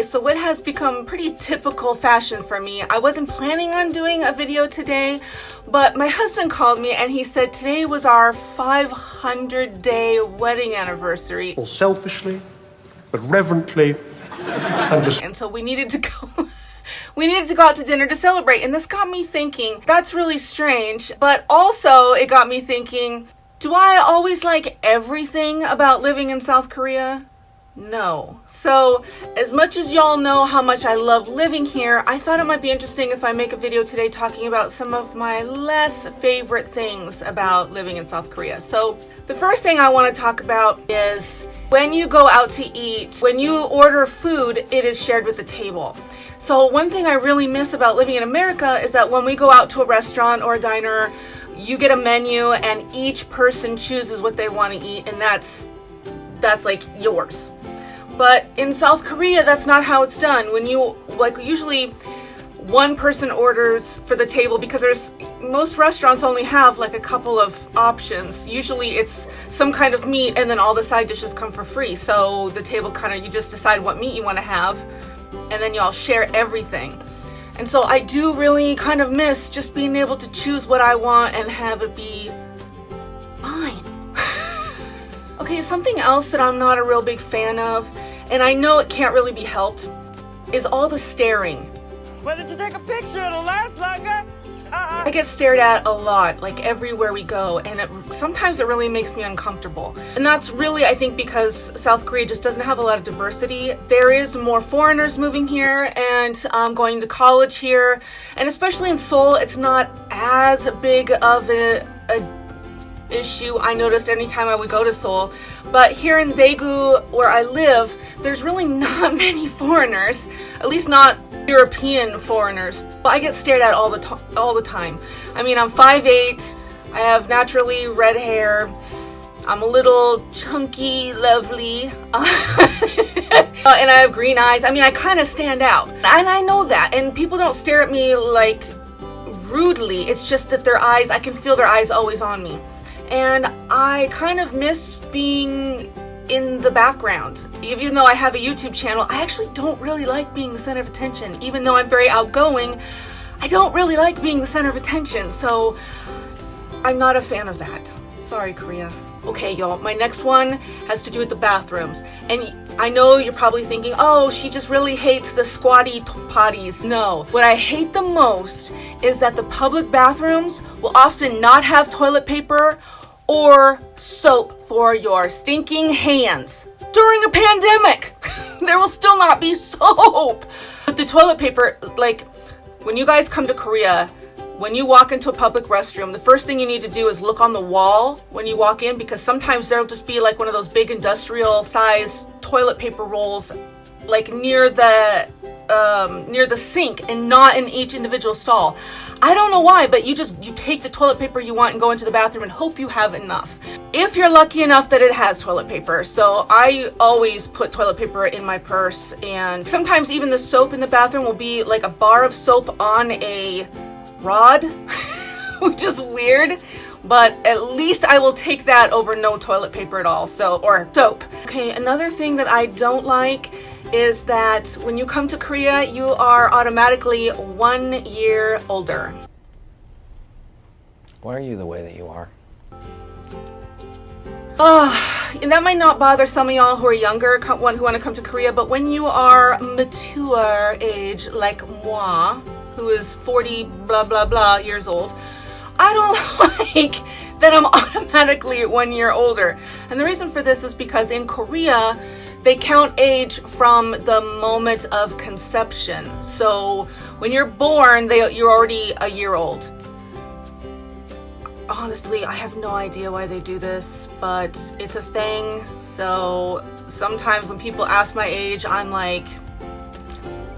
so what has become pretty typical fashion for me, I wasn't planning on doing a video today, but my husband called me and he said today was our 500-day wedding anniversary. All selfishly, but reverently, and so we needed to go. We needed to go out to dinner to celebrate, and this got me thinking, that's really strange, but also it got me thinking, do I always like everything about living in South Korea? No. So, as much as y'all know how much I love living here, I thought it might be interesting if I make a video today talking about some of my less favorite things about living in South Korea. So, the first thing I want to talk about is when you go out to eat, when you order food, it is shared with the table. So one thing I really miss about living in America is that when we go out to a restaurant or a diner, you get a menu and each person chooses what they want to eat, and that's like yours. But in South Korea, that's not how it's done. When you, usually one person orders for the table because most restaurants only have like a couple of options. Usually it's some kind of meat and then all the side dishes come for free. So the table you just decide what meat you want to have, and then you all share everything. And so I do really kind of miss just being able to choose what I want and have it be mine. Okay, something else that I'm not a real big fan of, and I know it can't really be helped, is all the staring. Why did you take a picture? It'll last longer. I get stared at a lot, like everywhere we go, and sometimes it really makes me uncomfortable. And that's really, I think, because South Korea just doesn't have a lot of diversity. There is more foreigners moving here and going to college here, and especially in Seoul, it's not as big of a issue I noticed anytime I would go to Seoul. But here in Daegu, where I live, there's really not many foreigners, at least not European foreigners. But I get stared at all the time. I mean, I'm 5'8", I have naturally red hair, I'm a little chunky, lovely, and I have green eyes. I mean, I kind of stand out, and I know that, and people don't stare at me like rudely. It's just that their eyes, I can feel their eyes always on me. And I kind of miss being in the background. Even though I have a YouTube channel, I actually don't really like being the center of attention. Even though I'm very outgoing, I don't really like being the center of attention. So I'm not a fan of that. Sorry, Korea. Okay, y'all, my next one has to do with the bathrooms. And I know you're probably thinking, oh, she just really hates the squatty potties. No, what I hate the most is that the public bathrooms will often not have toilet paper or soap for your stinking hands. During a pandemic, there will still not be soap. But the toilet paper, like when you guys come to Korea, when you walk into a public restroom, the first thing you need to do is look on the wall when you walk in, because sometimes there'll just be like one of those big industrial size toilet paper rolls like near the sink and not in each individual stall. I don't know why, but you take the toilet paper you want and go into the bathroom and hope you have enough. If you're lucky enough that it has toilet paper. So I always put toilet paper in my purse, and sometimes even the soap in the bathroom will be like a bar of soap on a rod, which is weird, but at least I will take that over no toilet paper at all, or soap. Okay, another thing that I don't like is that when you come to Korea, you are automatically 1 year older. Why are you the way that you are? And that might not bother some of y'all who are younger, who want to come to Korea, but when you are mature age, like moi, who is 40 blah blah blah years old, I don't like that I'm automatically 1 year older. And the reason for this is because in Korea, they count age from the moment of conception. So when you're born, you're already a year old. Honestly, I have no idea why they do this, but it's a thing. So sometimes when people ask my age, I'm like,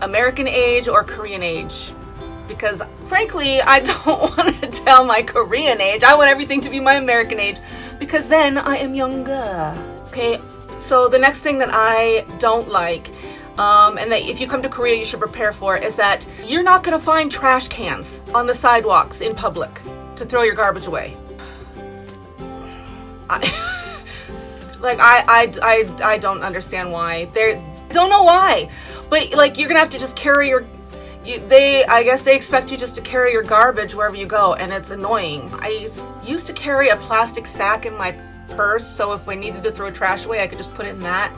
American age or Korean age? Because frankly, I don't want to tell my Korean age. I want everything to be my American age, because then I am younger. Okay, so the next thing that I don't like, and that if you come to Korea you should prepare for, is that you're not going to find trash cans on the sidewalks in public to throw your garbage away. I don't understand why. Don't know why. But like, you're gonna have to just carry your, I guess they expect you just to carry your garbage wherever you go, and it's annoying. I used to carry a plastic sack in my purse, so if I needed to throw trash away, I could just put it in that.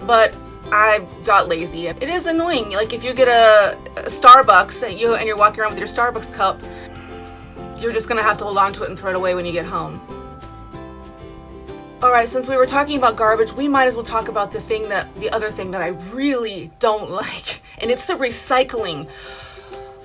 But I got lazy. It is annoying. Like, if you get a Starbucks and you're walking around with your Starbucks cup, you're just gonna have to hold on to it and throw it away when you get home. Alright, since we were talking about garbage, we might as well talk about the other thing that I really don't like, and it's the recycling.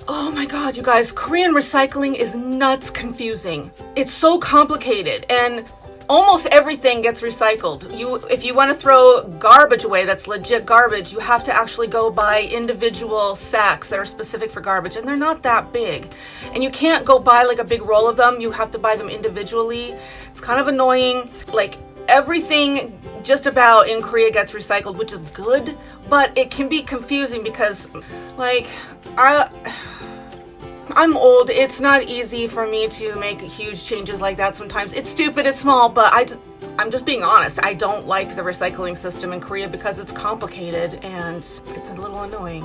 Oh my god, you guys, Korean recycling is nuts confusing. It's so complicated, and almost everything gets recycled. If you want to throw garbage away that's legit garbage, you have to actually go buy individual sacks that are specific for garbage, and they're not that big. And you can't go buy like a big roll of them, you have to buy them individually. It's kind of annoying. Like, everything just about in Korea gets recycled, which is good, but it can be confusing because, like, I'm old. It's not easy for me to make huge changes like that sometimes. It's stupid, it's small, but I'm just being honest. I don't like the recycling system in Korea because it's complicated and it's a little annoying.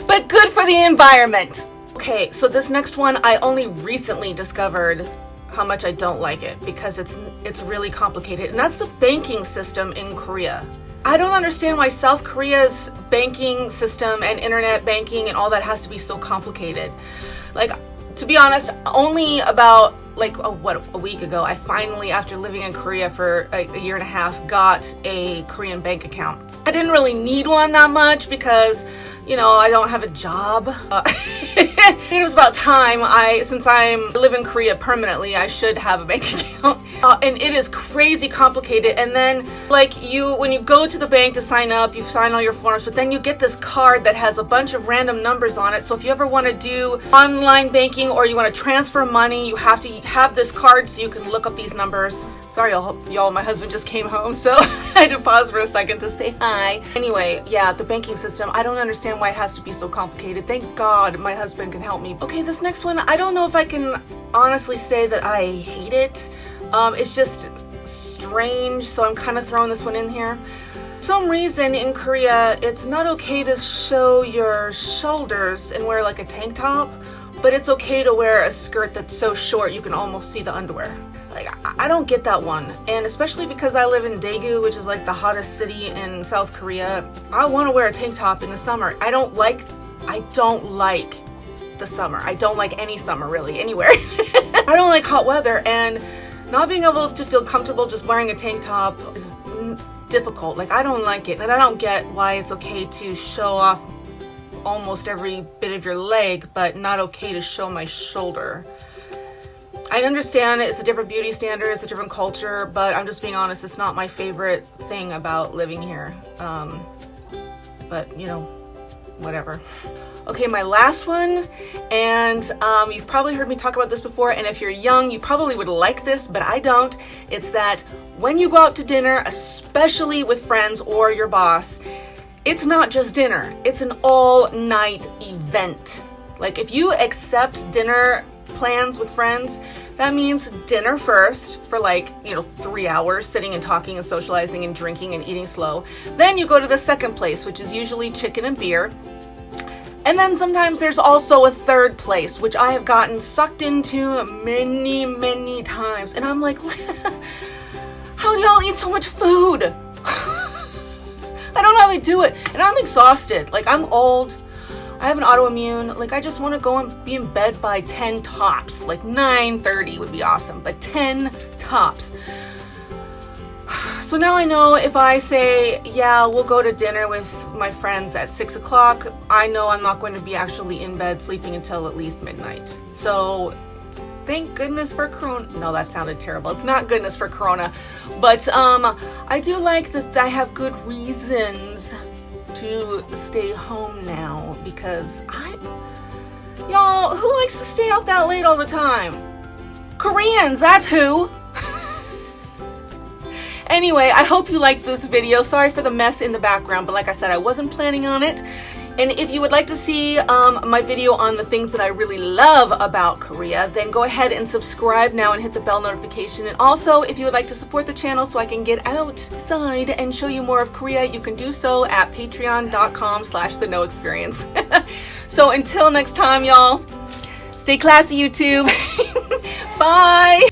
But good for the environment. Okay, so this next one, I only recently discovered how much I don't like it because it's really complicated, and that's the banking system in Korea. I don't understand why South Korea's banking system and internet banking and all that has to be so complicated. Like, to be honest, only about a week ago, I finally, after living in Korea for a year and a half, got a Korean bank account. I didn't really need one that much because, you know, I don't have a job. It was about time. Since I live in Korea permanently, I should have a bank account. And it is crazy complicated. And then, like, when you go to the bank to sign up, you sign all your forms, but then you get this card that has a bunch of random numbers on it. So if you ever want to do online banking or you want to transfer money, you have to have this card so you can look up these numbers. Sorry, y'all, my husband just came home, so I had to pause for a second to say hi. Anyway, yeah, the banking system, I don't understand why it has to be so complicated. Thank God my husband can help me. Okay, this next one, I don't know if I can honestly say that I hate it. It's just strange, so I'm kind of throwing this one in here. For some reason in Korea, it's not okay to show your shoulders and wear like a tank top, but it's okay to wear a skirt that's so short you can almost see the underwear. Like, I don't get that one, and especially because I live in Daegu, which is like the hottest city in South Korea. I want to wear a tank top in the summer. I don't like the summer. I don't like any summer really anywhere. I don't like hot weather, and not being able to feel comfortable just wearing a tank top is difficult. Like, I don't like it, and I don't get why it's okay to show off almost every bit of your leg, but not okay to show my shoulder. I understand it's a different beauty standard, it's a different culture, but I'm just being honest, it's not my favorite thing about living here. But, you know, whatever. Okay, my last one, and you've probably heard me talk about this before, and if you're young, you probably would like this, but I don't. It's that when you go out to dinner, especially with friends or your boss, it's not just dinner, it's an all-night event. Like, if you accept dinner plans with friends, that means dinner first for 3 hours, sitting and talking and socializing and drinking and eating slow. Then you go to the second place, which is usually chicken and beer. And then sometimes there's also a third place, which I have gotten sucked into many, many times. And I'm like, how do y'all eat so much food? I don't know how they do it. And I'm exhausted. Like, I'm old. I have an autoimmune. Like, I just want to go and be in bed by 10 tops. Like 9:30 would be awesome, but 10 tops. So now I know if I say, yeah, we'll go to dinner with my friends at 6 o'clock, I know I'm not going to be actually in bed sleeping until at least midnight. So thank goodness for Corona. No, that sounded terrible. It's not goodness for Corona. But I do like that I have good reasons to stay home now, because y'all, who likes to stay out that late all the time? Koreans, that's who. Anyway, I hope you liked this video. Sorry for the mess in the background, but like I said, I wasn't planning on it. And if you would like to see my video on the things that I really love about Korea, then go ahead and subscribe now and hit the bell notification. And also, if you would like to support the channel so I can get outside and show you more of Korea, you can do so at patreon.com/theknowexperience. So until next time, y'all, stay classy, YouTube. Bye.